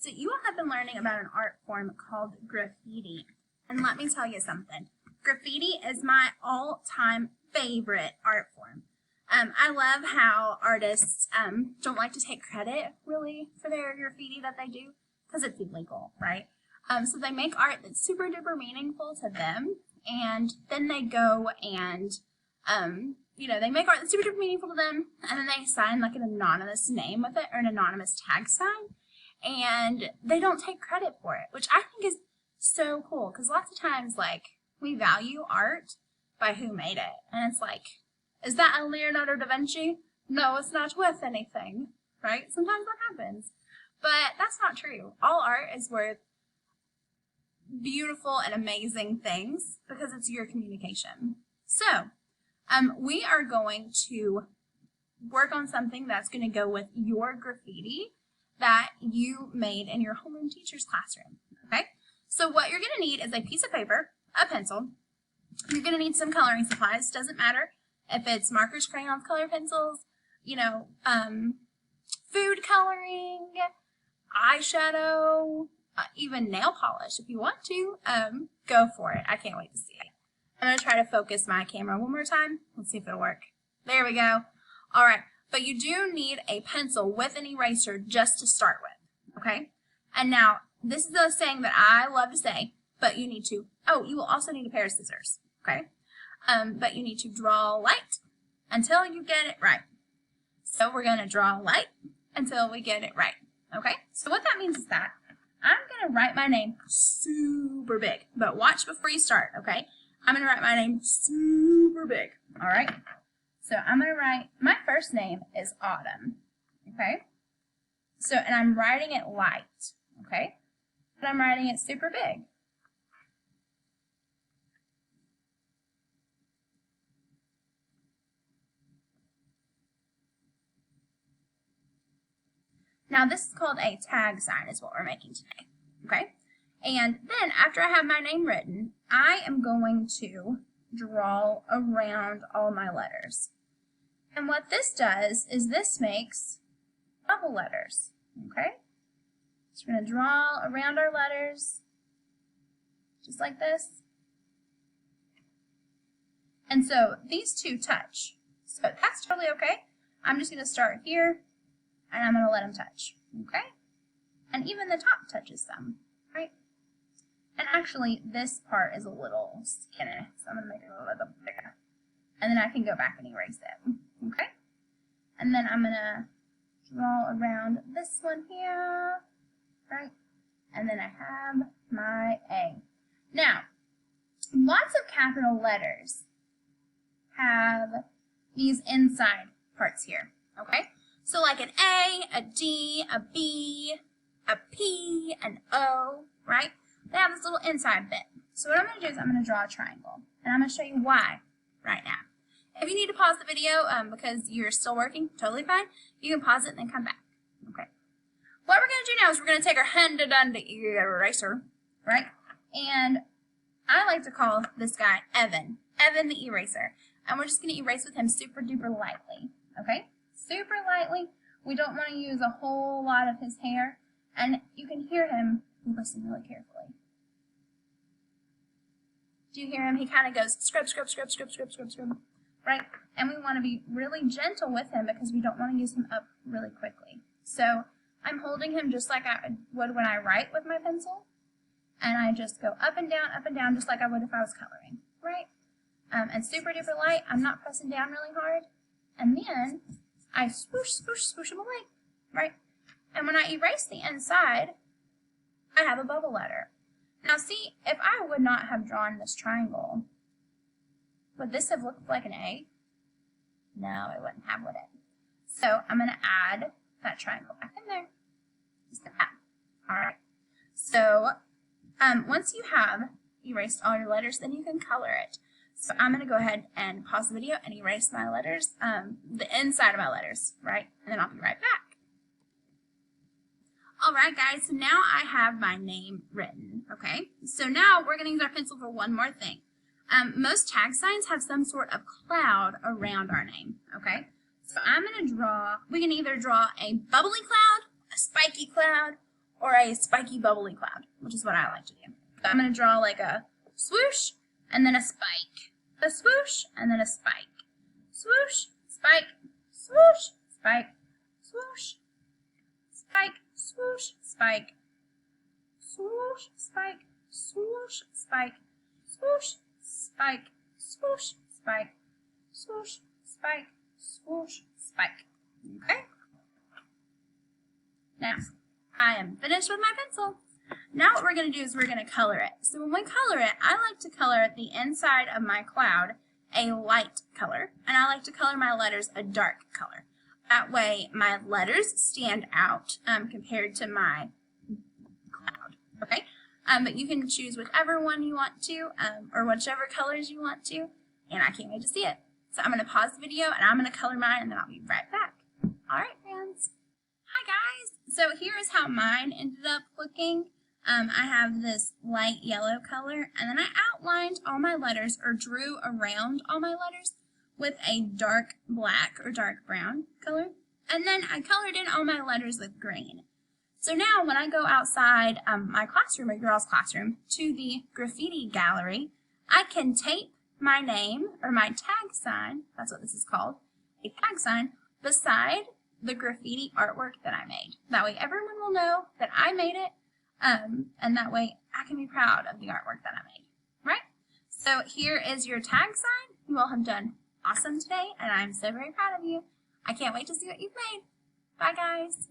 So you all have been learning about an art form called graffiti. And let me tell you something. Graffiti is my all-time favorite art form. I love how artists don't like to take credit, really, for their graffiti that they do, because it's illegal, right? So they make art that's super duper meaningful to them, and then they go and, they make art that's super duper meaningful to them, and then they sign like an anonymous name with it, or an anonymous tag sign, and they don't take credit for it, which I think is so cool, because lots of times, like, we value art by who made it, and it's like, is that a Leonardo da Vinci? No, it's not worth anything, right? Sometimes that happens, but that's not true. All art is worth beautiful and amazing things because it's your communication. So, we are going to work on something that's going to go with your graffiti that you made in your homeroom teacher's classroom, okay? So what you're going to need is a piece of paper, a pencil. You're going to need some coloring supplies. Doesn't matter if it's markers, crayons, color pencils, food coloring, eyeshadow, even nail polish if you want to. Go for it. I can't wait to see it. I'm going to try to focus my camera one more time. Let's see if it'll work. There we go. All right. But you do need a pencil with an eraser just to start with, okay? And now, this is a saying that I love to say, but you need to, you will also need a pair of scissors, okay? But you need to draw light until you get it right. So we're going to draw light until we get it right, okay? So what that means is that I'm going to write my name super big, but watch before you start, okay? I'm going to write my name super big, all right? So I'm going to write, my first name is Autumn, okay? So, and I'm writing it light, okay? But I'm writing it super big. Now this is called a tag sign is what we're making today, okay? And then after I have my name written, I am going to draw around all my letters. And what this does is this makes bubble letters, okay? So we're going to draw around our letters, just like this. And so these two touch. So that's totally okay. I'm just going to start here, and I'm going to let them touch, okay? And even the top touches some, right? And actually, this part is a little skinny, so I'm going to make it a little bigger. And then I can go back and erase it, okay? And then I'm going to draw around this one here, right? And then I have my A. Now, lots of capital letters have these inside parts here, okay? So like an A, a D, a B, a P, an O, right? They have this little inside bit. So what I'm going to do is I'm going to draw a triangle. And I'm going to show you why right now. If you need to pause the video because you're still working, totally fine. You can pause it and then come back. Okay. What we're going to do now is we're going to take our handy-dandy eraser, right? And I like to call this guy Evan. Evan the eraser. And we're just going to erase with him super duper lightly. Okay? Super lightly. We don't want to use a whole lot of his hair. And you can hear him. Listen really carefully. Do you hear him? He kind of goes scrub, scrub, scrub, scrub, scrub, scrub, scrub, right? And we want to be really gentle with him because we don't want to use him up really quickly. So I'm holding him just like I would when I write with my pencil. And I just go up and down, just like I would if I was coloring, right? And super duper light, I'm not pressing down really hard. And then I swoosh, swoosh, swoosh him away, right? And when I erase the inside, I have a bubble letter. Now see, if I would not have drawn this triangle, would this have looked like an A? No, it wouldn't have, would it? So I'm going to add that triangle back in there. Just like that. All right. So once you have erased all your letters, then you can color it. So I'm going to go ahead and pause the video and erase my letters, the inside of my letters, right? And then I'll be right back. Alright guys, so now I have my name written, okay? So now we're going to use our pencil for one more thing. Most tag signs have some sort of cloud around our name, okay? So I'm going to draw, we can either draw a bubbly cloud, a spiky cloud, or a spiky bubbly cloud, which is what I like to do. So I'm going to draw like a swoosh and then a spike. A swoosh and then a spike. Swoosh, spike, swoosh, spike, swoosh, spike, swoosh, spike, swoosh, spike, swoosh, spike, swoosh, spike, swoosh, spike, swoosh, spike, swoosh, spike. Okay? Now, I am finished with my pencil. Now what we're going to do is we're going to color it. So when we color it, I like to color the inside of my cloud a light color, and I like to color my letters a dark color. That way my letters stand out compared to my cloud, okay? But you can choose whichever one you want to, or whichever colors you want to, and I can't wait to see it. So I'm going to pause the video, and I'm going to color mine, and then I'll be right back. All right, friends. Hi, guys. So here is how mine ended up looking. I have this light yellow color, and then I outlined all my letters, or drew around all my letters with a dark black or dark brown color, and then I colored in all my letters with green. So now when I go outside my classroom, or girls' classroom, to the graffiti gallery, I can tape my name, or my tag sign, that's what this is called, a tag sign, beside the graffiti artwork that I made. That way everyone will know that I made it, and that way I can be proud of the artwork that I made, right? So here is your tag sign. You all have done awesome today, and I'm so very proud of you. I can't wait to see what you've made. Bye, guys.